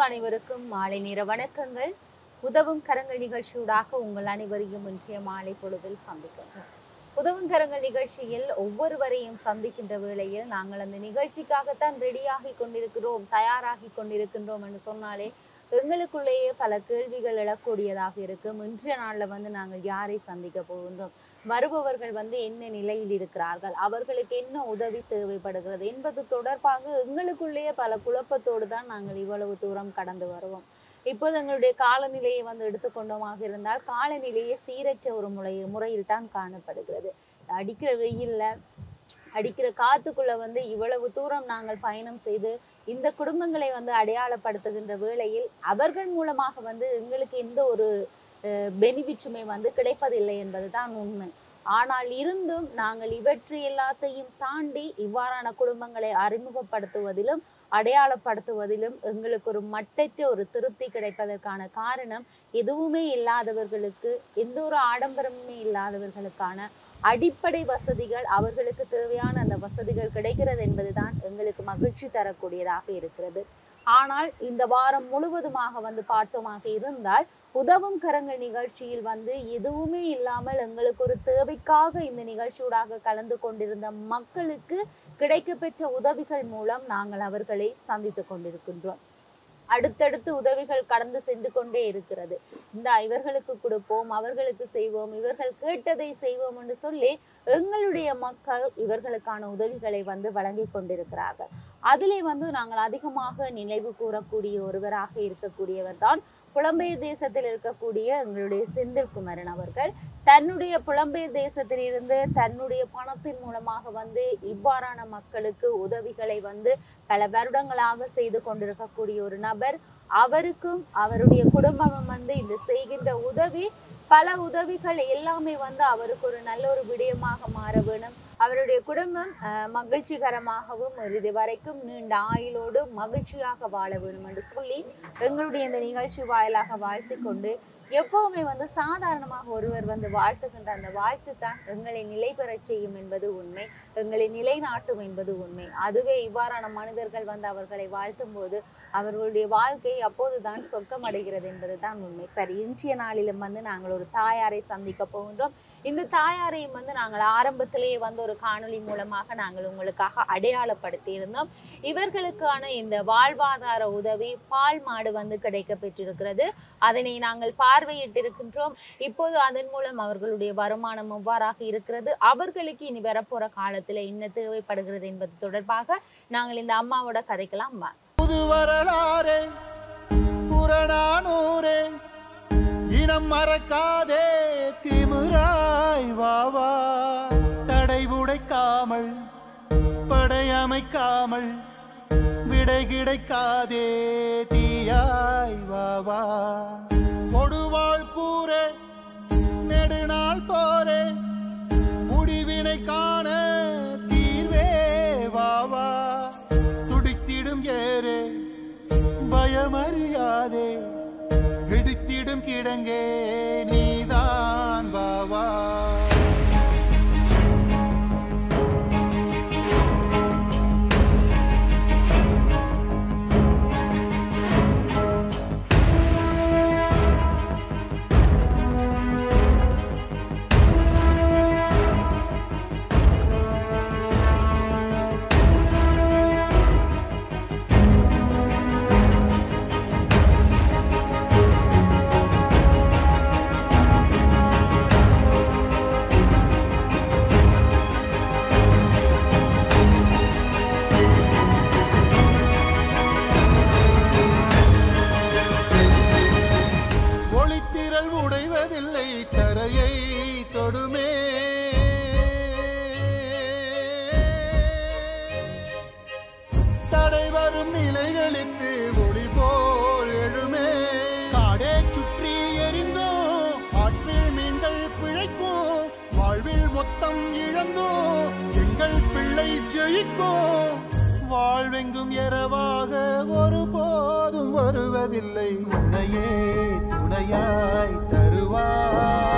அனைவருக்கும் மாலை நேர வணக்கங்கள். உதவும் கரங்கள் நிகழ்ச்சியூடாக உங்கள் அனைவரையும் இன்றைய மாலை பொழுதில் சந்திக்கிறோம். உதவும் கரங்கள் நிகழ்ச்சியில் ஒவ்வொருவரையும் சந்திக்கின்ற வேளையில் நாங்கள் அந்த நிகழ்ச்சிக்காகத்தான் ரெடியாகி கொண்டிருக்கிறோம், தயாராகி கொண்டிருக்கின்றோம் என்று சொன்னாலே எங்களுக்குள்ளேயே பல கேள்விகள் எழக்கூடியதாக இருக்கும். இன்றைய நாளில் நாங்கள் யாரை சந்திக்க போகின்றோம், வருபவர்கள் என்ன நிலையில் இருக்கிறார்கள், அவர்களுக்கு என்ன உதவி தேவைப்படுகிறது என்பது தொடர்பாக எங்களுக்குள்ளேயே பல குழப்பத்தோடு தான் நாங்கள் இவ்வளவு தூரம் கடந்து வருவோம். இப்போது எங்களுடைய காலநிலையை எடுத்துக்கொண்டோமாக இருந்தால் காலநிலையே சீரற்ற ஒரு முறையில் தான் காணப்படுகிறது. அடிக்கிற வெயில்ல அடிக்கிற காத்துக்குள்ள இவ்வளவு தூரம் நாங்கள் பயணம் செய்து இந்த குடும்பங்களை அடையாளப்படுத்துகின்ற வேளையில் அவர்கள் மூலமாக எங்களுக்கு எந்த ஒரு பெனிஃபிட்டுமே கிடைப்பதில்லை என்பதுதான் உண்மை. ஆனால் இருந்தும் நாங்கள் இவற்றை எல்லாத்தையும் தாண்டி இவ்வாறான குடும்பங்களை அறிமுகப்படுத்துவதிலும் அடையாளப்படுத்துவதிலும் எங்களுக்கு ஒரு மட்டற்ற ஒரு திருப்தி கிடைப்பதற்கான காரணம், எதுவுமே இல்லாதவர்களுக்கு, எந்த ஒரு ஆடம்பரமுமே இல்லாதவர்களுக்கான அடிப்படை வசதிகள், அவர்களுக்கு தேவையான அந்த வசதிகள் கிடைக்கிறது என்பதுதான் எங்களுக்கு மகிழ்ச்சி தரக்கூடியதாக இருக்கிறது. ஆனால் இந்த வாரம் முழுவதுமாக பார்த்தோமாக இருந்தால் உதவும் கரங்கள் நிகழ்ச்சியில் எதுவுமே இல்லாமல் எங்களுக்கு ஒரு தேவைக்காக இந்த நிகழ்ச்சியூடாக கலந்து கொண்டிருந்த மக்களுக்கு கிடைக்கப்பெற்ற உதவிகள் மூலம் நாங்கள் அவர்களை சந்தித்து கொண்டிருக்கின்றோம். அடுத்தடுத்து உதவிகள் கடந்து சென்று கொண்டே இருக்கிறது. இவர்களுக்கு கொடுப்போம், அவர்களுக்கு செய்வோம், இவர்கள் கேட்டதை செய்வோம் என்று சொல்லி எங்களுடைய மக்கள் இவர்களுக்கான உதவிகளை வழங்கி கொண்டிருக்கிறார்கள். அதிலே நாங்கள் அதிகமாக நினைவு கூறக்கூடிய ஒருவராக இருக்கக்கூடியவர் தான் புலம்பெயர் தேசத்தில் இருக்கக்கூடிய எங்களுடைய செந்தில்குமரன் அவர்கள். தன்னுடைய புலம்பெயர் தேசத்தில் இருந்து தன்னுடைய பணத்தின் மூலமாக இவ்வாறான மக்களுக்கு உதவிகளை பல வருடங்களாக செய்து கொண்டிருக்கக்கூடிய ஒரு நபர். அவருக்கும் அவருடைய குடும்பமும் இந்த செய்கின்ற உதவி, பல உதவிகள் எல்லாமே அவருக்கு ஒரு நல்ல ஒரு விடயமாக மாற வேணும். அவருடைய குடும்பம் மகிழ்ச்சிகரமாகவும் இறுதி வரைக்கும் நீண்ட ஆயுளோடு மகிழ்ச்சியாக வாழ வேண்டும் என்று சொல்லி எங்களுடைய இந்த நிகழ்ச்சி வாயிலாக வாழ்த்து கொண்டு, எப்பவுமே சாதாரணமாக ஒருவர் வாழ்த்துகின்ற அந்த வாழ்த்து தான் எங்களை நிலை பெறச் செய்யும் என்பது உண்மை, எங்களை நிலைநாட்டும் என்பது உண்மை. அதுவே இவ்வாறான மனிதர்கள் அவர்களை வாழ்த்தும் போது அவர்களுடைய வாழ்க்கை அப்போதுதான் சொர்க்கம் அடைகிறது என்பதுதான் உண்மை. சரி, இன்றைய நாளிலும் நாங்கள் ஒரு தாயாரை சந்திக்க போகின்றோம். இந்த தாயாரையும் நாங்கள் ஆரம்பத்திலேயே ஒரு காணொளி மூலமாக நாங்கள் உங்களுக்காக அடையாளப்படுத்தி இருந்தோம். இவர்களுக்கான இந்த வாழ்வாதார உதவி பால் மாடு கிடைக்க பெற்றிருக்கிறது. அதனை நாங்கள் பார்வையிட்டிருக்கின்றோம். இப்போது அதன் மூலம் அவர்களுடைய வருமானம் எவ்வாறாக இருக்கிறது, அவர்களுக்கு இனி வரப்போற காலத்துல என்ன தேவைப்படுகிறது என்பது தொடர்பாக நாங்கள் இந்த அம்மாவோட கதைக்கலாம். புது வரலாறே புறநானூரே இனம் மறக்காதே திமிராய் வாவா, தடை உடைக்காமல் படையமைக்காமல் விடை கிடைக்காதே தீயாய் வாவா, கொடுவாள் கூரே நெடுநாள் போரே முடிவினை காண தீர்வே வாவா, துடித்திடும் ஏரே பயமறியாதே இடித்திடும் கிடங்கே நீதான் வாவா. வாழ்வெங்கும் இரவாக ஒருபோதும் வருவதில்லை, உன்னையே துணையாய் தருவாய்.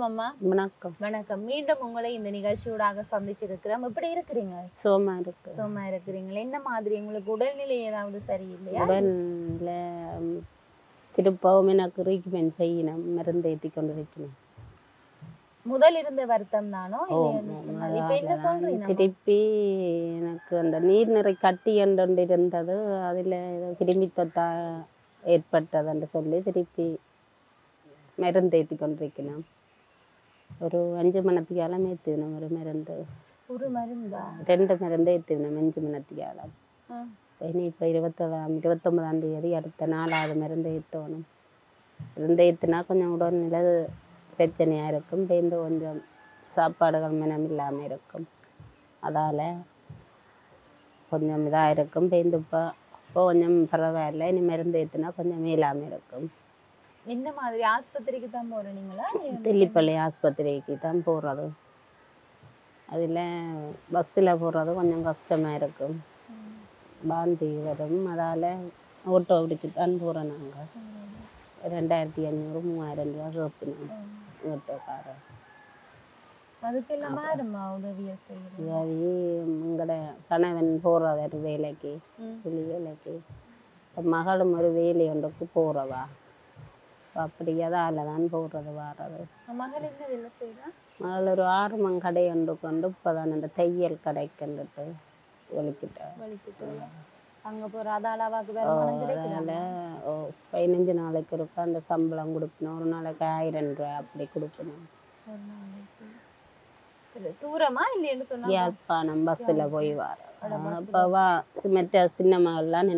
அம்மா. வணக்கம். வணக்கம். மீண்டும் உங்களை இந்த நிகழ்ச்சியோடாக சந்திச்சிருக்கிறோம். எப்படி இருக்கிறீங்க? சோமா இருக்கு. சும்மா இருக்கிறீங்களா? என்ன மாதிரி உங்களுக்கு உடல்நிலை ஏதாவது சரியில்லையா? உடல்ல திருப்பவும் எனக்கு ட்ரீட்மெண்ட் செய்யணும், மருந்து ஏற்றி கொண்டு வைக்கணும். முதல் இருந்த வருத்தம் தானோ? இப்ப என்ன சொல்றீங்க? திருப்பி எனக்கு அந்த நீர்நிறை கட்டி என்று இருந்தது, அதில் ஏதோ கிருமி தொத்தா ஏற்பட்டதுன்னு சொல்லி திருப்பி மருந்து ஏற்றி கொண்டு வைக்கணும். ஒரு 5 மணத்தியாலம் ஏற்றினோம். ஒரு மருந்து, ஒரு மருந்தா? 2 மருந்து ஏற்றினோம் 5 மணத்தியாலம். இனி இப்போ 29ஆம் தேதி அடுத்த 4வது மருந்து ஏற்றணும். மருந்து ஏற்றினா கொஞ்சம் உடல்நிலை பிரச்சனையாக இருக்கும். பேருந்து கொஞ்சம் சாப்பாடுகள் மனம் இல்லாமல் இருக்கும். அதால் கொஞ்சம் இதாக இருக்கும். பேருந்து இப்போ கொஞ்சம் பரவாயில்ல. இனி மருந்து ஏற்றினா கொஞ்சம் மேலாமல் இருக்கும். என்ன மாதிரி ஆஸ்பத்திரிக்கு தான் போகிறீங்களா? தெல்லிப்பள்ளி ஆஸ்பத்திரிக்கு தான் போகிறது. அதில் பஸ்ஸில் போகிறது கொஞ்சம் கஷ்டமாக இருக்கும். பாந்தி வரும். அதால் ஓட்டோ பிடிச்சி தான் போகிறோம். நாங்கள் 2500 3000 ரூபா கேட்பினோம் ஓட்டோக்காரர். அதுக்கெல்லாம் உதவியை செய்யுது. உதவி எங்களோட கணவன் போகிறவர் வேலைக்கு, கூலி வேலைக்கு. மகளும் ஒரு வேலை ஒன்றுக்கு போகிறவா. அப்படி அதால் தான் போகிறது வாரது. மகள் என்ன வேலை செய்யறா? மகள் ஒரு 6 மணி கடை ஒன்று கொண்டு இப்போ தான் அந்த தையல் கடைக்குன்ட்டு வலிக்கிட்ட அங்கே போகிற அதால் அவாக்கு வருமானம் கிடைக்குதால 15 நாளைக்கு இருக்கும் அந்த சம்பளம் கொடுக்கணும். ஒரு நாளைக்கு 1000 ரூபா அப்படி கொடுக்கணும். ஒரு நாளைக்கு தூரமா இல்லைன்னு சொன்னா யாழ்ப்பாணம் பஸ்ஸில் போய் வர. அப்போ மற்ற சின்ன மகள்லாம்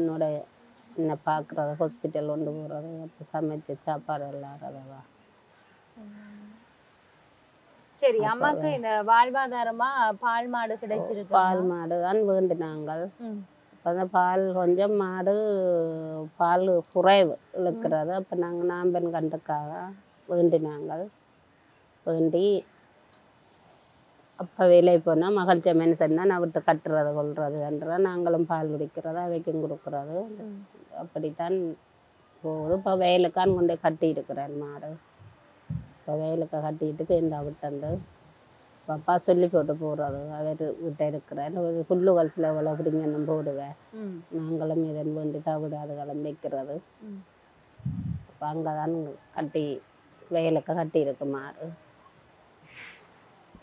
என்ன பார்க்குறது, ஹாஸ்பிட்டல் கொண்டு போகிறது, அப்போ சமைச்சு சாப்பாடு இல்லாதவா. சரி, அம்மாக்கு இந்த வாழ்வாதாரமா பால் மாடு கிடைச்சிருக்கு. பால் மாடு தான் வேண்டினாங்க. அப்போ பால் கொஞ்சம் மாடு பால் குறைவு இழுக்கிறது. அப்போ நாங்கள் நாம்பன் கண்டுக்காக வேண்டினாங்க. வேண்டி அப்போ வேலைக்கு போனால் மகிழ்ச்சி மனுஷன் தான் விட்டு கட்டுறது கொள்றதுன்ற நாங்களும் பால் குடிக்கிறது அவைக்கும் கொடுக்குறது. அப்படித்தான் போகுது. இப்போ வயலுக்கான் கொண்டே கட்டி இருக்கிறார் மாடு. இப்போ வயலுக்கு கட்டிட்டு பேந்தா விட்டு அப்பா சொல்லி போட்டு போகிறது. அவர் விட்ட இருக்கிறார். ஒரு புல்லுகள் சில விலை பிடிங்கன்னு போடுவேன். நாங்களும் இதன் வேண்டி தவிடு அதுகளும் வைக்கிறது. அப்போ அங்கே தான் கட்டி வயலுக்கு கட்டி இருக்கு மாடு.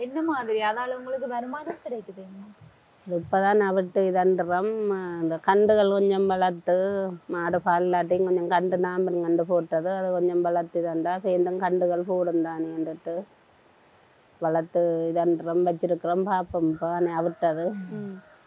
என்ன மாதிரி அதால உங்களுக்கு வருமானம் கிடைக்குது? இப்போ தான் விட்டு இதன்றோம். இந்த கண்டுகள் கொஞ்சம் வளர்த்து மாடு பால் இல்லாட்டியும் கொஞ்சம் கண்டு நாம்பன் கண்டு போட்டது அது கொஞ்சம் வளர்த்து இதண்டா பேருந்தும் கண்டுகள் போடும் தானேன்ட்டு வளர்த்து இதன்றோம் வச்சிருக்கிறோம். பார்ப்போம் இப்போ விட்டது.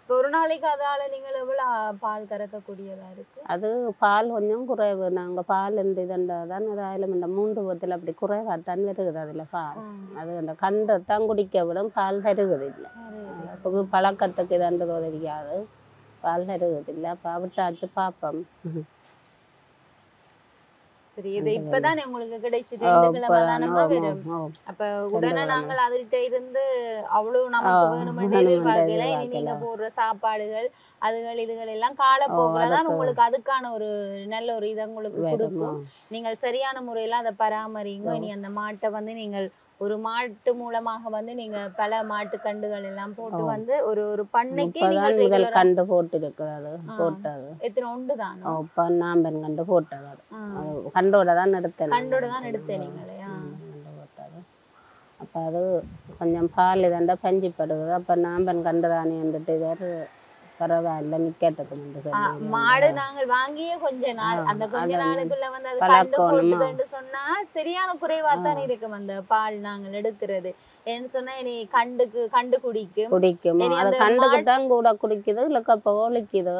இப்போ ஒரு நாளைக்கு அதால நீங்கள் எவ்வளோ பால் கறக்கக்கூடியதா இருக்கு? அது பால் கொஞ்சம் குறைவு. நாங்கள் பால் இந்த இதண்டா தான் அதாயிலும் இந்த 3 பத்தில் அப்படி குறைவாத்தான் வருகுது. அதில் பால் அது அந்த கண்டை தான் குடிக்க விடும். பால் தருகுது இல்லை. இப்போ பழக்கத்துக்கு இதன்றது உதவியாது. பால் தருகுது இல்லை. அப்போ விட்டாச்சு பார்ப்போம். சரி, இது இப்பதான் உங்களுக்கு கிடைச்சிட்டு 2 கிழமை தானமா வரும். அப்ப உடனே நாங்கள் அதுகிட்ட இருந்து அவ்வளவு நமக்கு வேணுமென்று எதிர்பார்க்கல. இனி நீங்க போடுற சாப்பாடுகள் இதுகள் எல்லாம் காலப்போக்குலதான் உங்களுக்கு அதுக்கான ஒரு நல்ல ஒரு இதை உங்களுக்கு கொடுக்கும். நீங்கள் சரியான முறையில அதை பராமரிங்க. இனி அந்த மாட்டை நீங்கள் ஒரு மாட்டு மூலமாக நீங்க பல மாட்டு கண்டுகள் எல்லாம் போட்டு ஒரு பண்ணைக்கு முதல் கண்டு போட்டு இருக்கிறது. போட்டது எத்தனை உண்டு தான்? நாம்பன் கண்டு போட்டது. கண்டோட தான் எடுத்தேன். கண்டோட தான் எடுத்தேன் நீங்களே. போட்டது. அப்போ அது கொஞ்சம் பால் இதண்டா பஞ்சிப்படுது. அப்போ நாம்பன் கண்டுதானே வந்துட்டு வேறு பரவாயில்ல நிக்கட்டுக்கு மாடு நாங்கள் வாங்கியே கொஞ்ச நாள் அந்த கொஞ்ச நாளுக்குள்ள அது கண்டு போட்டுதுன்னு சொன்னா சரியான குறைவா தான் இருக்கும் அந்த பால் நாங்கள் எடுக்கிறது. ஏன்னு சொன்னா இனி கண்டு குடிக்கும். அது கண்டுக்கு தான் கூட குடிக்குது. இல்லக்கா போலிக்குதோ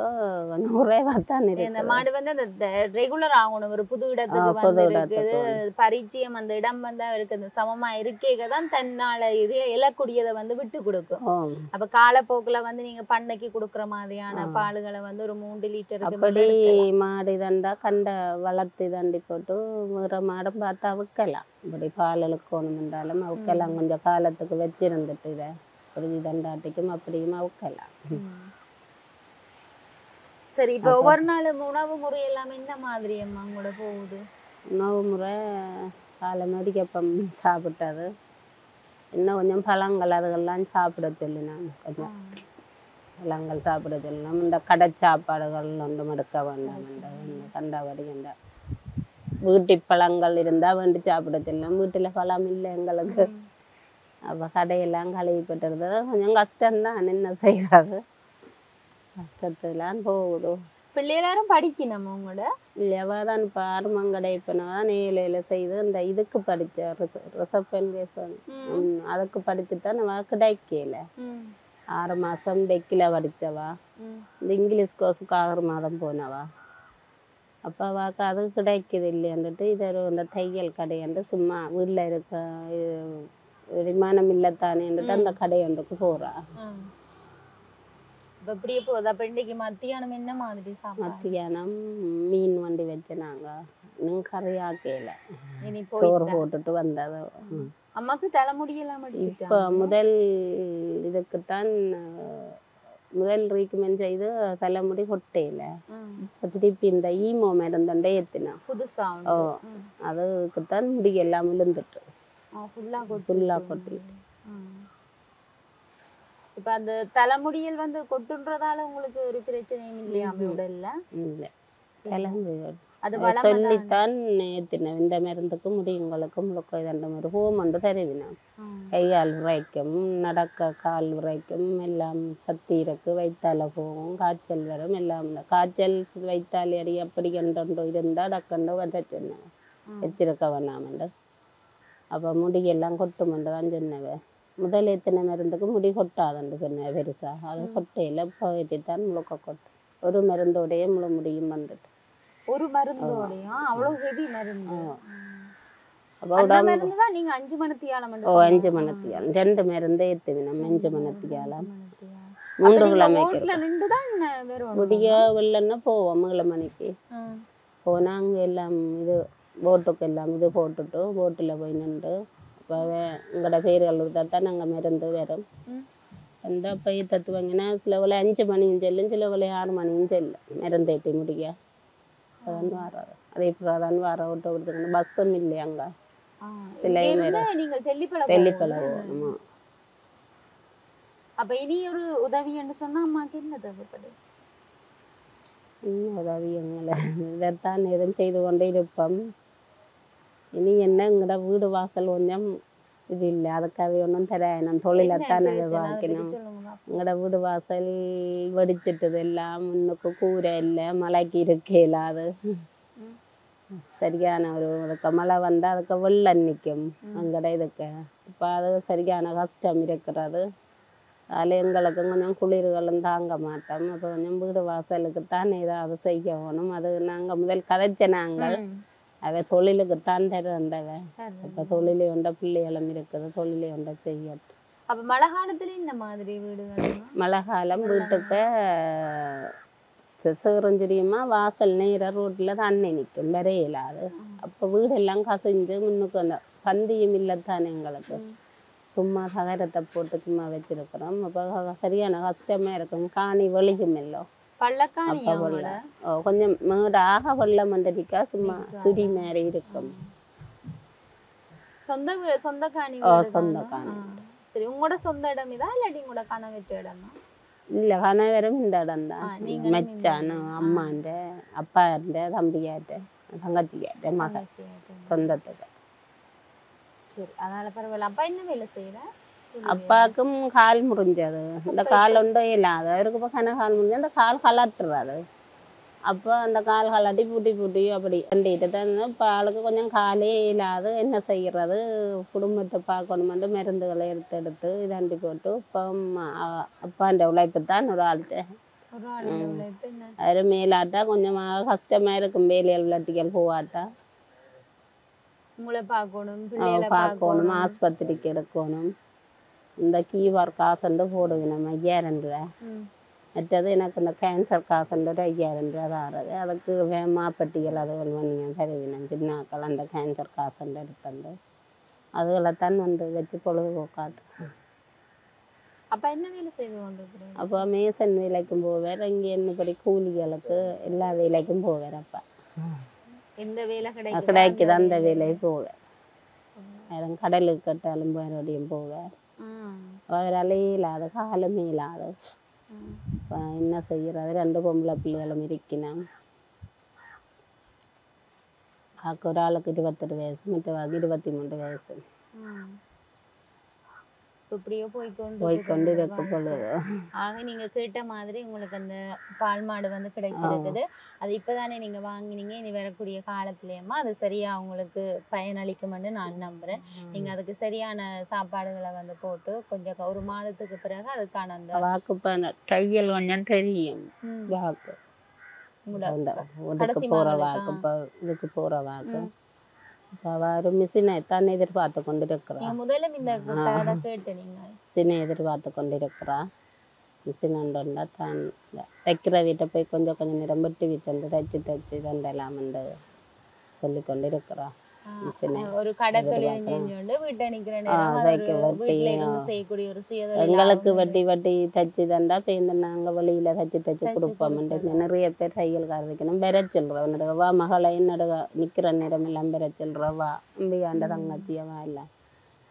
கொஞ்சம் குறைவா தான் இருக்கு. இந்த மாடு அந்த ரெகுலர் ஆகணும். ஒரு புது இடத்துக்கு இருக்குது. பரிச்சயம் அந்த இடம் அவருக்கு அந்த சமமா இருக்கேதான் தன்னால இழக்கூடியதை விட்டு கொடுக்கும். அப்ப காலப்போக்குல நீங்க பண்ணைக்கு கொடுக்குற மாதிரியான பாலுகளை ஒரு 3 லிட்டருக்கு அப்படி மாடு இதண்டா கண்ட வளர்த்து தண்டி போட்டு வேற மாடம் பார்த்தா விற்கலாம். இப்படி பால் இழுக்கணும் என்றாலும் அவுக்கலாம். கொஞ்சம் காலத்துக்கு வச்சிருந்துட்டு இதை ஒரு தண்டாட்டிக்கும் அப்படியும் அவுக்கலாம். சரி, இப்போ ஒவ்வொரு நாளும் உணவு முறை எல்லாம் என்ன மாதிரி அம்மா கூட போகுது? உணவு முறை காலை மடிக்கப்பம் சாப்பிட்டது. இன்னும் கொஞ்சம் பழங்கள் அதுகள்லாம் சாப்பிட சொல்லினான். கொஞ்சம் பழங்கள் சாப்பிட சொல்லணும். இந்த கடை சாப்பாடுகள் ஒன்றும் எடுக்க வேண்டாம். இந்த கண்டபடி இந்த வீட்டு பழங்கள் இருந்தால் வேண்டி சாப்பிட சொல்லணும். வீட்டில் பழம் இல்லை எங்களுக்கு. அப்போ கடையெல்லாம் கழுவிப்பட்டுருந்தது கொஞ்சம் கஷ்டம்தான். என்ன செய்கிறது, கஷ்டத்துலாம் போகுது. பிள்ளைகளும் படிக்கணும் உங்களோட இல்லையாவா தான் இப்போ ஆறுமங்கடை இப்போ நான் ஏழையில் செய்து இந்த இதுக்கு படித்தேன் ரிசப்ஷன் கேஸ் அதுக்கு படிச்சுதான் நம்ம கிடைக்கல. 6 மாதம் டெக்கில் படித்தவா, இந்த இங்கிலீஷ் கோர்ஸுக்கு 6 மாதம் போனவா. அப்போ அவாக்கு அது கிடைக்குது இல்லையான்ட்டு இதை இந்த தையல் கடையாண்டு சும்மா வீட்டில் இருக்க விமானம் இல்லைத்தானேன்ட்டு அந்த கடையாண்டுக்கு போகிறா. இப்படியே போகுது. அப்ப இன்னைக்கு மத்தியானம் என்ன மாதிரி சாப்பாடு? மத்தியானம் மீன் வண்டி வச்சு நாங்கள் இன்னும் கறியாக்கையில் இனி சோறு போட்டுட்டு வந்தது. அம்மாக்கு தலைமுடியெல்லாம் இப்போ முதல் இதுக்குத்தான் முதல் ட்ரீட்மெண்ட் செய்து தலைமுடி கொட்டையில் இப்போ திருப்பி இந்த ஈமோ மருந்துண்டே ஏற்றினோம் புதுசா. அதுக்குத்தான் முடி எல்லாம் விழுந்துட்டு ஃபுல்லாக கொட்டிட்டு. இப்ப அந்த தலைமுடியில் வந்து கொட்டுன்றதால உங்களுக்கு ஒரு பிரச்சனையும் இல்லையா உடல்ல? இல்லை, கிளம்பு அது சொல்லித்தான் ஏற்றினேன். இந்த மருந்துக்கு முடி உங்களுக்கு முழுக்க இதண்ட மாதிரி ஹோமண்டு தருவினோம். கைகால் விரைக்கும், நடக்க கால் விரைக்கும், எல்லாம் சக்தி இருக்கு, வைத்தால போகும், காய்ச்சல் வரும் எல்லாம். இந்த காய்ச்சல் வைத்தால் அடி அப்படி கண்டோ இருந்தால் டக்கண்டோ வந்த சொன்னேன் வச்சிருக்க வேணாமண்டு. அப்போ முடியெல்லாம் கொட்டுமெண்டு தான் சொன்னவன். முதல் எத்தனை மருந்துக்கு முடி கொட்டாதுன்னு சொன்னேன் பெருசாக. அது கொட்டையில் இப்போ ஏற்றித்தான் முழுக்க கொட்டும். ஒரு மருந்தோடைய முழு முடியும் வந்துட்டு. ஒரு மருந்தோடையும் அவ்வளவு ஹெவி மருந்து. அந்த மருந்து தான் நீங்க 5 மணித்தியாலம். 5 மணித்தியாலம் 2 மருந்து ஏற்றுவினோம். 5 மணித்தியாலம் 3 கிழமைக்கு முடிய வெள்ளன்னா போவோம். 7 மணிக்கு போனால் அங்கே எல்லாம் இது போட்டுக்கு எல்லாம் இது போட்டுட்டு போட்டில் போய் நின்று இப்போ உங்களோட பேர்கள் கொடுத்தா நாங்கள் மருந்து வரும். அந்த பைய தத்துவங்கன்னா சில வேலை 5 மணியும் செல்லும், சில வேலை 6 மணியும் செல்லும் மருந்து ஏற்றி முடிய. அதான் வராது. அதே போல் தான் வர விட்டு கொடுத்துக்கணும். பஸ்ஸும் இல்லையா அங்கே சில தெல்லிப்பளை போகணுமா. அப்போ இனி ஒரு உதவின்னு சொன்னால் அம்மாவுக்கு என்ன தேவைப்படும்? உதவி எங்களை இதைத்தான் எதுவும் செய்து கொண்டே இருப்போம். இனி என்ன எங்களோட வீடு வாசல் கொஞ்சம் இது இல்லை, அதுக்காக ஒன்றும் தராயணும். தொழிலைத்தான் எதிர்பார்க்கணும். எங்களோட வீடு வாசல் வெடிச்சிட்டது எல்லாம், முன்னுக்கு கூரை இல்லை, மழைக்கு இருக்க இல்லாது. சரியான ஒரு இதுக்கு மழை வந்தால் அதுக்கு வெள்ளம் நிற்கும் எங்கட இதுக்கு. இப்போ அது சரியான கஷ்டம் இருக்கிறது. அதில் எங்களுக்கு கொஞ்சம் குளிர்களும் தாங்க மாட்டோம். அப்போ கொஞ்சம் வீடு வாசலுக்கு தான் ஏதாவது செய்ய வேணும். அது நாங்கள் முதல் கதைச்ச நாங்கள் அவ தொழிலுக்குத்தான் தருந்தவ. இப்போ தொழிலை உண்ட பிள்ளைகளும் இருக்குது, தொழிலை உண்ட செய்யட்டும். அப்போ மழை காலத்துல இந்த மாதிரி வீடுகள்? மழை காலம் வீட்டுக்கு சிறுஞ்சிரியுமா வாசல் நேராக ரோட்டில் தண்ணி நிற்கும், வரையிலாது. அப்போ வீடெல்லாம் கசிஞ்சு முன்னுக்கு அந்த பந்தியும் இல்லைத்தானே எங்களுக்கு. சும்மா தகரத்தை போட்டு சும்மா வச்சிருக்கிறோம். அப்போ சரியான கஷ்டமாக இருக்கும். காணி வெளியும் இல்லை, கொஞ்சம் மேடாக வெள்ளம் மண்டடிக்கா சும்மா சுடி மாதிரி இருக்கும். சொந்த காணி? சொந்த காணி. சரி, உங்களோட சொந்த இடம் இதா இல்லாட்டி உங்களோட கணவெட்டு இடமா? இல்லை, கணவரும் இந்த இடம் தான். மெச்சான அம்மாண்ட அப்பாண்ட தம்பியாட்ட தங்கச்சியாட்ட மக சொந்தத்துக்கு. சரி, அதனால பரவாயில்ல. அப்பா என்ன வேலை செய்யற? அப்பாவுக்கும் கால் முறிஞ்சது. இந்த கால் ஒன்றே இல்லாத அவருக்கு இப்போ கால் முறிஞ்சு அந்த கால் கலட்டுறாது. அப்போ அந்த கால் கலாட்டி பூட்டி அப்படி கண்டிட்டு தான். இப்போ ஆளுக்கு கொஞ்சம் காலே இல்லாது என்ன செய்கிறது, குடும்பத்தை பார்க்கணுமெண்டு மருந்துகளை எடுத்து இதாண்டி போட்டு இப்போ அப்பாண்ட உழைப்பு தான் ஒரு ஆள்கிட்ட. அது மேலாட்டா கொஞ்சமாக கஷ்டமாக இருக்கும். வேலைகள் விளாட்டிகள் போவாட்டா பார்க்கணும், ஆஸ்பத்திரிக்கு எடுக்கணும். இந்த கீவார் காசுண்டு போடுவேன் 5000 ரூபா. மற்றது எனக்கு இந்த கேன்சர் காசுண்டு ஒரு 5000 ரூபா தாரது. அதுக்கு மாப்பட்டிகள் அதுகள் நீங்கள் தருவினேன். சின்னாக்கள் அந்த கேன்சர் காசுண்டு எடுத்துண்டு அதுகளைத்தான் வந்து வச்சு பொழுதுபோக்காட்டு. அப்போ என்ன வேலை செய்து கொண்டிருக்கிறேன்? அப்போ மேசன் வேலைக்கும் போவார். இங்கே என்னபடி கூலிகளுக்கு எல்லா வேலைக்கும் போவார். அப்போ எந்த வேலை கிடைக்குது அந்த வேலைக்கு போவார். நேரம் கடலுக்கு கட்டாலும் மறுபடியும் போவார். அவரால் இயலாது, காலமே இல்லாது. என்ன செய்கிறது, 2 பொம்பளை பிள்ளைகளும் இருக்கணும். ஒரு ஆளுக்கு 21 வயசு, மற்றவாக்கு 23 வயசு. இப்படியோ போய்கொண்டு இருக்க பொழுது ஆக நீங்க கேட்ட மாதிரி உங்களுக்கு அந்த பால் மாடு வந்து கிடைச்சிருக்குது. அது இப்பதானே நீங்க வாங்கினீங்க. இனி வரக்கூடிய காலத்திலேயுமா அது சரியா உங்களுக்கு பயனளிக்கும்னு நான் நம்புறேன். நீங்க அதுக்கு சரியான சாப்பாடுகளை வந்து போட்டு கொஞ்சம் 1 மாதத்துக்கு பிறகு அதுக்கான அந்த வாக்கு தையல் கொஞ்சம் தெரியும். வாக்கு இதுக்கு போற வாக்கு, இதுக்கு போற வாக்கு ஒரு மிஷினை தான் எதிர்பார்த்து கொண்டிருக்கிறோம். முதல்ல இந்த கேட்டு நீங்க மிஷினை எதிர்பார்த்து கொண்டிருக்கிறா. மிஷின் ஒன்றுண்டா தான் தைக்கிற வீட்டை போய் கொஞ்சம் கொஞ்சம் நேரம் விட்டு வச்சு தைச்சு தண்டலாம் என்று சொல்லி கொண்டிருக்கிறோம். ஒரு கடை தொழில் செஞ்சோண்டு வீட்டை நிக்கிற நேரம் செய்யக்கூடிய ஒரு சுயதொழில் எங்களுக்கு வட்டி தைச்சு தண்டா பேருந்து நாங்கள் வெளியில தைச்சு கொடுப்போம். நிறைய பேர் தையல்காரருக்கு பெற சொல்றோம். என்னோட வா மகளை என்னோட நிக்கிற நேரம் எல்லாம் பெற சொல்றோம். வா அம்பியாண்ட தங்கச்சியவா எல்லாம்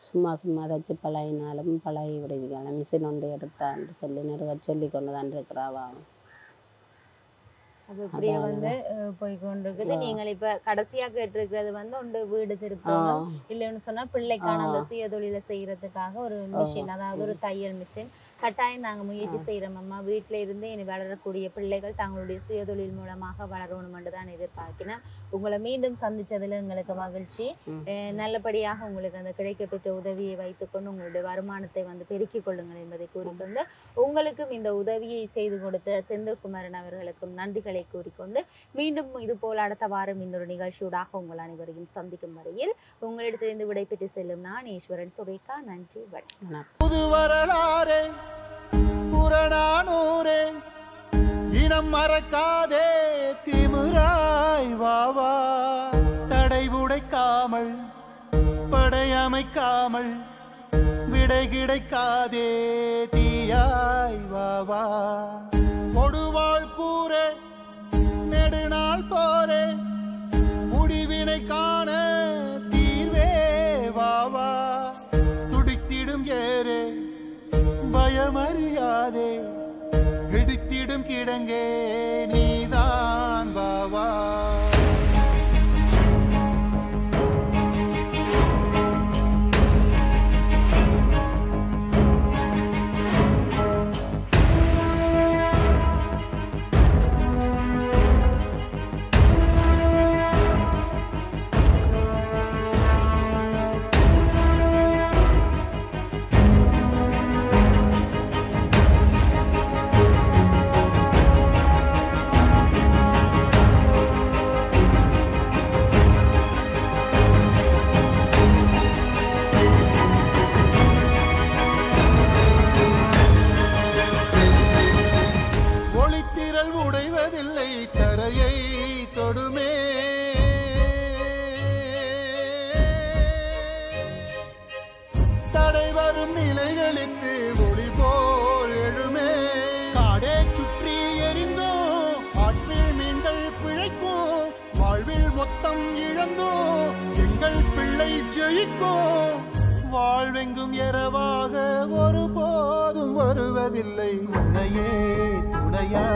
சும்மா தைச்சு பழகினாலும் பழகி விடுவிக்கலாம். மிஷின் ஒன்று எடுத்தான்னு சொல்லி நிறைய சொல்லி கொண்டு தான் இருக்கிறாவா. அது இப்படியே வந்து போய்கொண்டிருக்குது. நீங்கள் இப்ப கடைசியா கேட்டிருக்கிறது வந்து ஒன்று வீடு திருப்பணும், இல்லைன்னு சொன்னா பிள்ளைக்கான அந்த சுய தொழிலை செய்யறதுக்காக ஒரு மிஷின், அதாவது ஒரு தையல் மிஷின் கட்டாயம் நாங்க முயற்சி செய்யறோம். அம்மா வீட்டுல இருந்து இனி வளரக்கூடிய பிள்ளைகள் தங்களுடைய சுய தொழில் மூலமாக வளரணும்னு தான் எதிர்பார்க்கிறேன். உங்களை மீண்டும் சந்திச்சதுல எங்களுக்கு மகிழ்ச்சி. நல்லபடியாக உங்களுக்கு அந்த கிடைக்கப்பெற்ற உதவியை வைத்துக்கொண்டு உங்களுடைய வருமானத்தை வந்து பெருக்கிக் கொள்ளுங்கள் என்பதை கூறிக்கொண்டு, உங்களுக்கும் இந்த உதவியை செய்து கொடுத்த செந்தில்குமரன் அவர்களுக்கும் நன்றிகளை கூறிக்கொண்டு, மீண்டும் இது போல அடுத்த வாரம் இன்னொரு நிகழ்ச்சியூடாக உங்கள் அனைவரையும் சந்திக்கும் வரையில் உங்களிடத்திலிருந்து விடைபெற்று செல்லும் நான் ஈஸ்வரன் சுரேகா. நன்றி, வணக்கம். புறநானூரே இனம் மறக்காதே திமிராய் வாவா. தடை உடைக்காமல் படையமைக்காமல் விடை கிடைக்காதே தீயாய் வாவா. கொடுவாள் கூரே நெடுநாள் போரே முடிவினை காண தீர்வே வாவா. துடித்திடும் ஏரே பயமறியாதே இடித்திடும் கிடங்கே நீதான் வாவா. வாழ்வெங்கும் இரவாக ஒருபோதும் வருவதில்லை. உன்னையே துணையா